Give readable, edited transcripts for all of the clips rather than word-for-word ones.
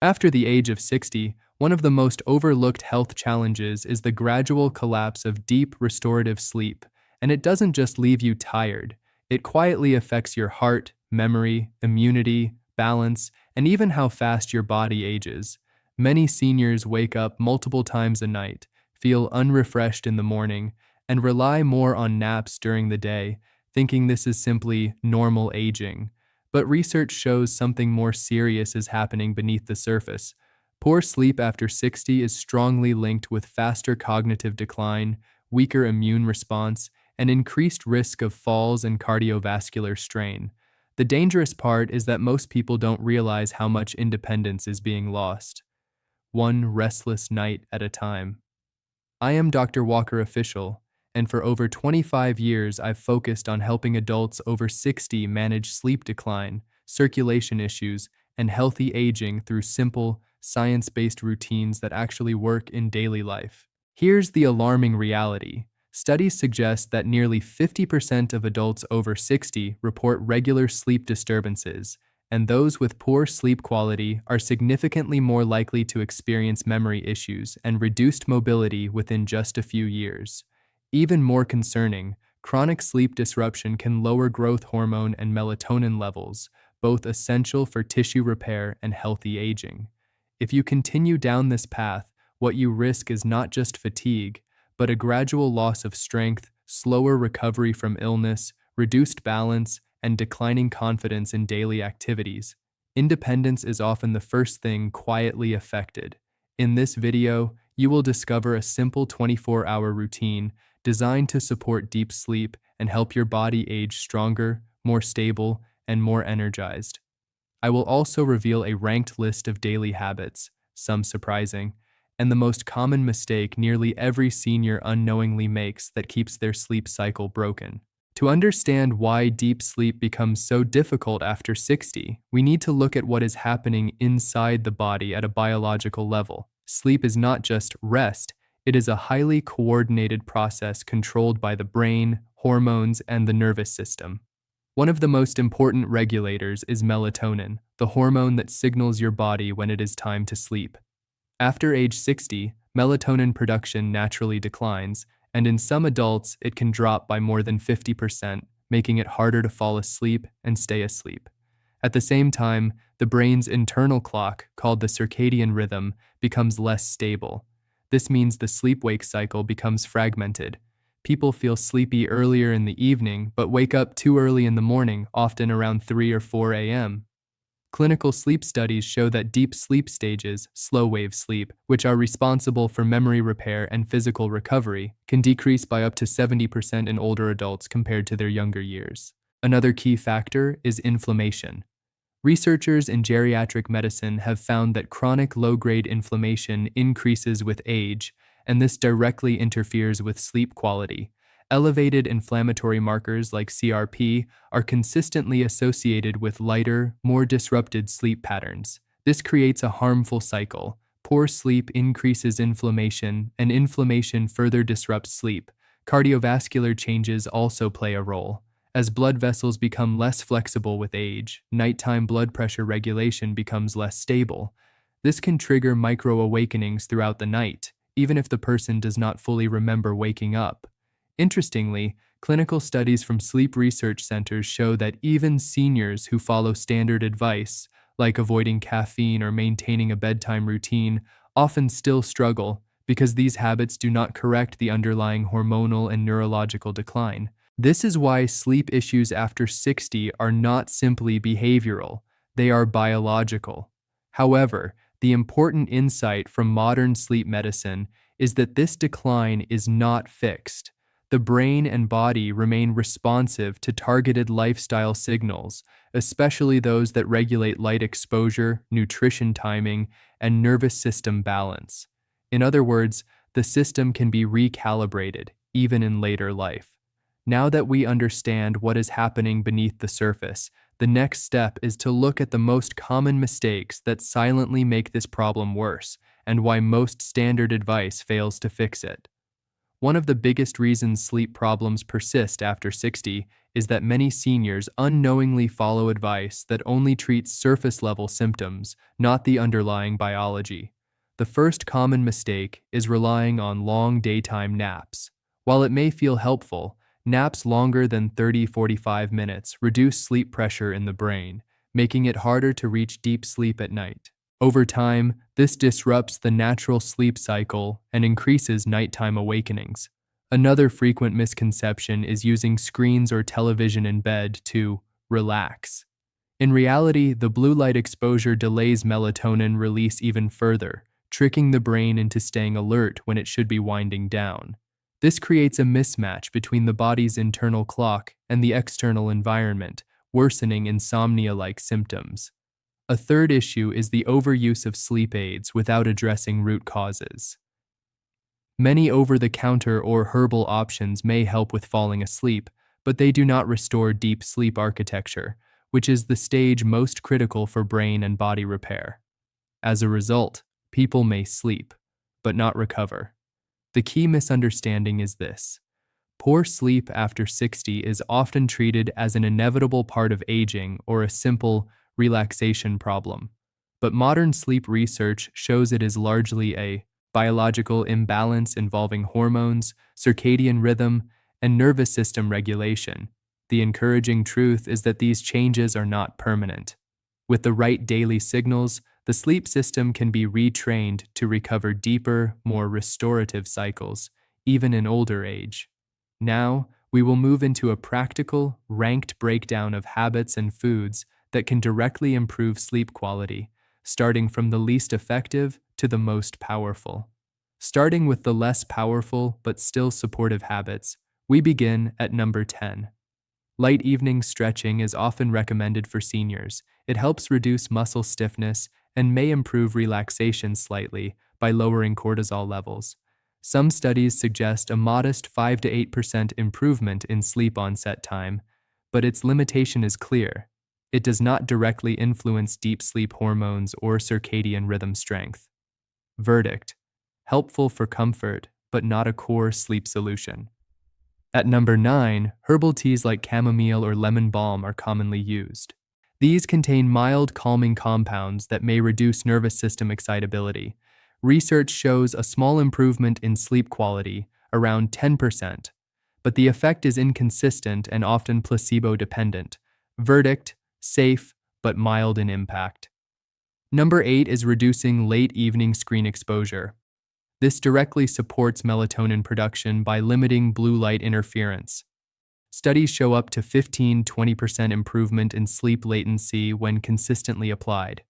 After the age of 60, one of the most overlooked health challenges is the gradual collapse of deep restorative sleep, and it doesn't just leave you tired. It quietly affects your heart, memory, immunity, balance, and even how fast your body ages. Many seniors wake up multiple times a night, feel unrefreshed in the morning, and rely more on naps during the day, thinking this is simply normal aging. But research shows something more serious is happening beneath the surface. Poor sleep after 60 is strongly linked with faster cognitive decline, weaker immune response, and increased risk of falls and cardiovascular strain. The dangerous part is that most people don't realize how much independence is being lost, one restless night at a time. I am Dr. Walker Official, and for over 25 years I've focused on helping adults over 60 manage sleep decline, circulation issues, and healthy aging through simple, science-based routines that actually work in daily life. Here's the alarming reality. Studies suggest that nearly 50% of adults over 60 report regular sleep disturbances, and those with poor sleep quality are significantly more likely to experience memory issues and reduced mobility within just a few years. Even more concerning, chronic sleep disruption can lower growth hormone and melatonin levels, both essential for tissue repair and healthy aging. If you continue down this path, what you risk is not just fatigue, but a gradual loss of strength, slower recovery from illness, reduced balance, and declining confidence in daily activities. Independence is often the first thing quietly affected. In this video, you will discover a simple 24-hour routine designed to support deep sleep and help your body age stronger, more stable, and more energized. I will also reveal a ranked list of daily habits, some surprising, and the most common mistake nearly every senior unknowingly makes that keeps their sleep cycle broken. To understand why deep sleep becomes so difficult after 60, we need to look at what is happening inside the body at a biological level. Sleep is not just rest, it is a highly coordinated process controlled by the brain, hormones, and the nervous system. One of the most important regulators is melatonin, the hormone that signals your body when it is time to sleep. After age 60, melatonin production naturally declines, and in some adults, it can drop by more than 50%, making it harder to fall asleep and stay asleep. At the same time, the brain's internal clock, called the circadian rhythm, becomes less stable. This means the sleep-wake cycle becomes fragmented. People feel sleepy earlier in the evening, but wake up too early in the morning, often around 3 or 4 a.m. Clinical sleep studies show that deep sleep stages, slow-wave sleep, which are responsible for memory repair and physical recovery, can decrease by up to 70% in older adults compared to their younger years. Another key factor is inflammation. Researchers in geriatric medicine have found that chronic low-grade inflammation increases with age, and this directly interferes with sleep quality. Elevated inflammatory markers like CRP are consistently associated with lighter, more disrupted sleep patterns. This creates a harmful cycle. Poor sleep increases inflammation, and inflammation further disrupts sleep. Cardiovascular changes also play a role. As blood vessels become less flexible with age, nighttime blood pressure regulation becomes less stable. This can trigger micro-awakenings throughout the night, even if the person does not fully remember waking up. Interestingly, clinical studies from sleep research centers show that even seniors who follow standard advice, like avoiding caffeine or maintaining a bedtime routine, often still struggle because these habits do not correct the underlying hormonal and neurological decline. This is why sleep issues after 60 are not simply behavioral, they are biological. However, the important insight from modern sleep medicine is that this decline is not fixed. The brain and body remain responsive to targeted lifestyle signals, especially those that regulate light exposure, nutrition timing, and nervous system balance. In other words, the system can be recalibrated, even in later life. Now that we understand what is happening beneath the surface, the next step is to look at the most common mistakes that silently make this problem worse, and why most standard advice fails to fix it. One of the biggest reasons sleep problems persist after 60 is that many seniors unknowingly follow advice that only treats surface-level symptoms, not the underlying biology. The first common mistake is relying on long daytime naps. While it may feel helpful, naps longer than 30-45 minutes reduce sleep pressure in the brain, making it harder to reach deep sleep at night. Over time, this disrupts the natural sleep cycle and increases nighttime awakenings. Another frequent misconception is using screens or television in bed to relax. In reality, the blue light exposure delays melatonin release even further, tricking the brain into staying alert when it should be winding down. This creates a mismatch between the body's internal clock and the external environment, worsening insomnia-like symptoms. A third issue is the overuse of sleep aids without addressing root causes. Many over-the-counter or herbal options may help with falling asleep, but they do not restore deep sleep architecture, which is the stage most critical for brain and body repair. As a result, people may sleep, but not recover. The key misunderstanding is this: poor sleep after 60 is often treated as an inevitable part of aging or a simple relaxation problem. But modern sleep research shows it is largely a biological imbalance involving hormones, circadian rhythm, and nervous system regulation. The encouraging truth is that these changes are not permanent. With the right daily signals, the sleep system can be retrained to recover deeper, more restorative cycles, even in older age. Now, we will move into a practical, ranked breakdown of habits and foods that can directly improve sleep quality, starting from the least effective to the most powerful. Starting with the less powerful but still supportive habits, we begin at number 10. Light evening stretching is often recommended for seniors. It helps reduce muscle stiffness and may improve relaxation slightly by lowering cortisol levels. Some studies suggest a modest 5 to 8% improvement in sleep onset time, but its limitation is clear. It does not directly influence deep sleep hormones or circadian rhythm strength. Verdict: helpful for comfort, but not a core sleep solution. At number 9, herbal teas like chamomile or lemon balm are commonly used. These contain mild calming compounds that may reduce nervous system excitability. Research shows a small improvement in sleep quality, around 10%, but the effect is inconsistent and often placebo-dependent. Verdict: safe, but mild in impact. Number 8 is reducing late evening screen exposure. This directly supports melatonin production by limiting blue light interference. Studies show up to 15-20% improvement in sleep latency when consistently applied.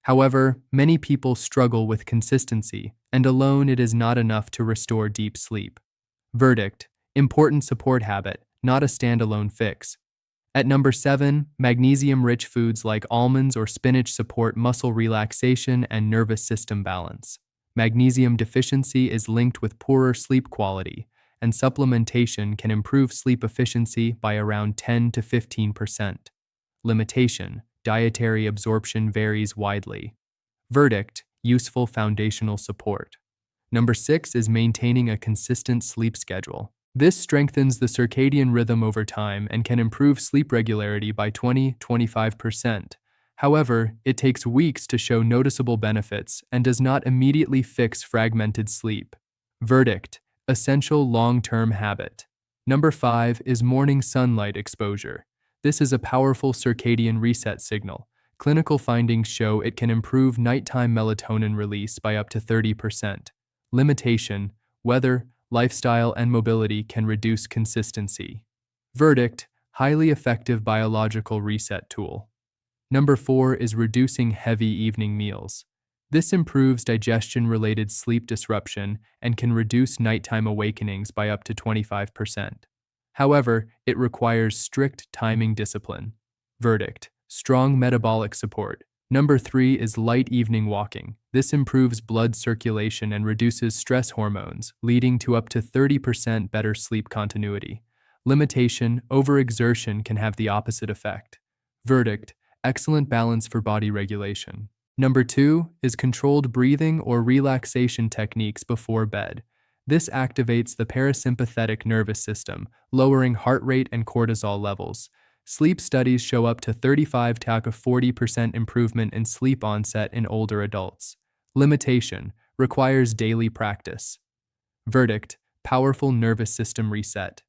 However, many people struggle with consistency, and alone it is not enough to restore deep sleep. Verdict: important support habit, not a standalone fix. At number 7, magnesium-rich foods like almonds or spinach support muscle relaxation and nervous system balance. Magnesium deficiency is linked with poorer sleep quality, and supplementation can improve sleep efficiency by around 10 to 15%. Limitation: dietary absorption varies widely. Verdict: useful foundational support. Number 6 is maintaining a consistent sleep schedule. This strengthens the circadian rhythm over time and can improve sleep regularity by 20-25%. However, it takes weeks to show noticeable benefits and does not immediately fix fragmented sleep. Verdict: essential long-term habit. Number 5 is morning sunlight exposure. This is a powerful circadian reset signal. Clinical findings show it can improve nighttime melatonin release by up to 30%. Limitation: weather, lifestyle, and mobility can reduce consistency. Verdict: highly effective biological reset tool. Number 4 is reducing heavy evening meals. This improves digestion-related sleep disruption and can reduce nighttime awakenings by up to 25%. However, it requires strict timing discipline. Verdict: strong metabolic support. Number 3 is light evening walking. This improves blood circulation and reduces stress hormones, leading to up to 30% better sleep continuity. Limitation: overexertion can have the opposite effect. Verdict: excellent balance for body regulation. Number 2 is controlled breathing or relaxation techniques before bed. This activates the parasympathetic nervous system, lowering heart rate and cortisol levels. Sleep studies show up to 35 to 40% improvement in sleep onset in older adults. Limitation: requires daily practice. Verdict: powerful nervous system reset.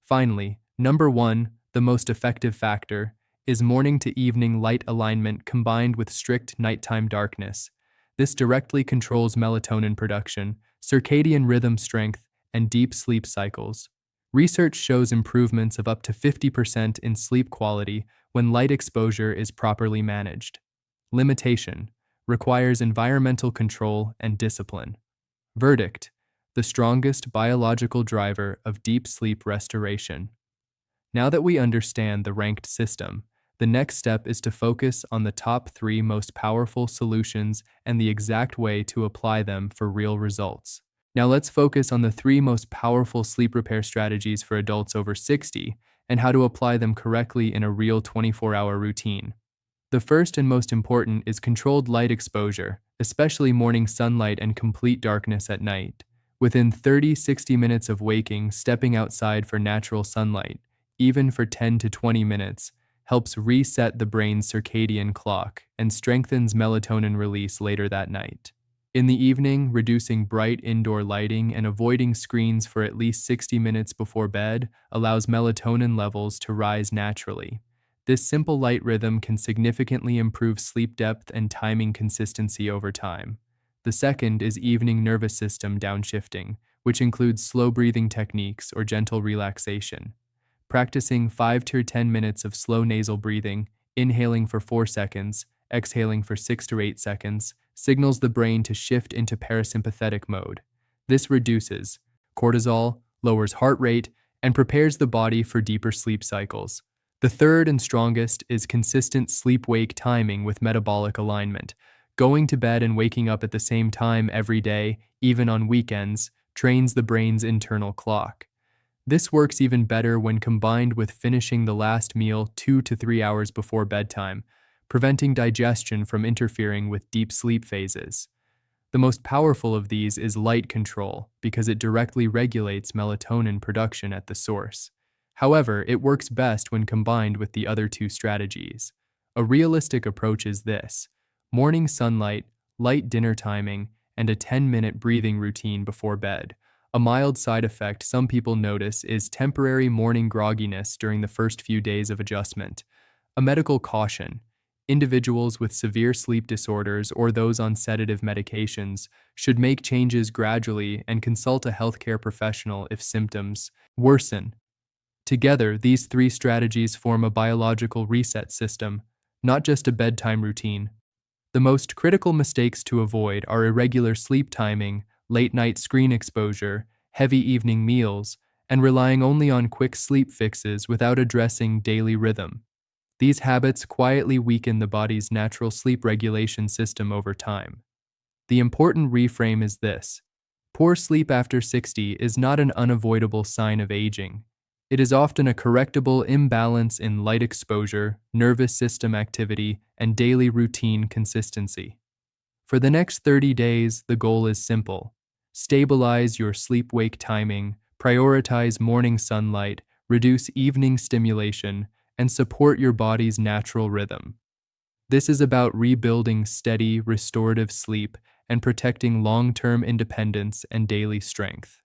Finally, number 1, the most effective factor, is morning to evening light alignment combined with strict nighttime darkness. This directly controls melatonin production, circadian rhythm strength, and deep sleep cycles. Research shows improvements of up to 50% in sleep quality when light exposure is properly managed. Limitation: requires environmental control and discipline. Verdict: the strongest biological driver of deep sleep restoration. Now that we understand the ranked system, the next step is to focus on the top 3 most powerful solutions and the exact way to apply them for real results. Now let's focus on the 3 most powerful sleep repair strategies for adults over 60 and how to apply them correctly in a real 24-hour routine. The first and most important is controlled light exposure, especially morning sunlight and complete darkness at night. Within 30-60 minutes of waking, stepping outside for natural sunlight, even for 10 to 20 minutes, helps reset the brain's circadian clock and strengthens melatonin release later that night. In the evening, reducing bright indoor lighting and avoiding screens for at least 60 minutes before bed allows melatonin levels to rise naturally. This simple light rhythm can significantly improve sleep depth and timing consistency over time. The second is evening nervous system downshifting, which includes slow breathing techniques or gentle relaxation. Practicing 5 to 10 minutes of slow nasal breathing, inhaling for 4 seconds, exhaling for 6 to 8 seconds, signals the brain to shift into parasympathetic mode. This reduces cortisol, lowers heart rate, and prepares the body for deeper sleep cycles. The third and strongest is consistent sleep-wake timing with metabolic alignment. Going to bed and waking up at the same time every day, even on weekends, trains the brain's internal clock. This works even better when combined with finishing the last meal 2 to 3 hours before bedtime, preventing digestion from interfering with deep sleep phases. The most powerful of these is light control because it directly regulates melatonin production at the source. However, it works best when combined with the other 2 strategies. A realistic approach is this: morning sunlight, light dinner timing, and a 10-minute breathing routine before bed. A mild side effect some people notice is temporary morning grogginess during the first few days of adjustment. A medical caution: individuals with severe sleep disorders or those on sedative medications should make changes gradually and consult a healthcare professional if symptoms worsen. Together, these 3 strategies form a biological reset system, not just a bedtime routine. The most critical mistakes to avoid are irregular sleep timing, late-night screen exposure, heavy evening meals, and relying only on quick sleep fixes without addressing daily rhythm. These habits quietly weaken the body's natural sleep regulation system over time. The important reframe is this: poor sleep after 60 is not an unavoidable sign of aging. It is often a correctable imbalance in light exposure, nervous system activity, and daily routine consistency. For the next 30 days, the goal is simple: stabilize your sleep-wake timing, prioritize morning sunlight, reduce evening stimulation, and support your body's natural rhythm. This is about rebuilding steady, restorative sleep and protecting long-term independence and daily strength.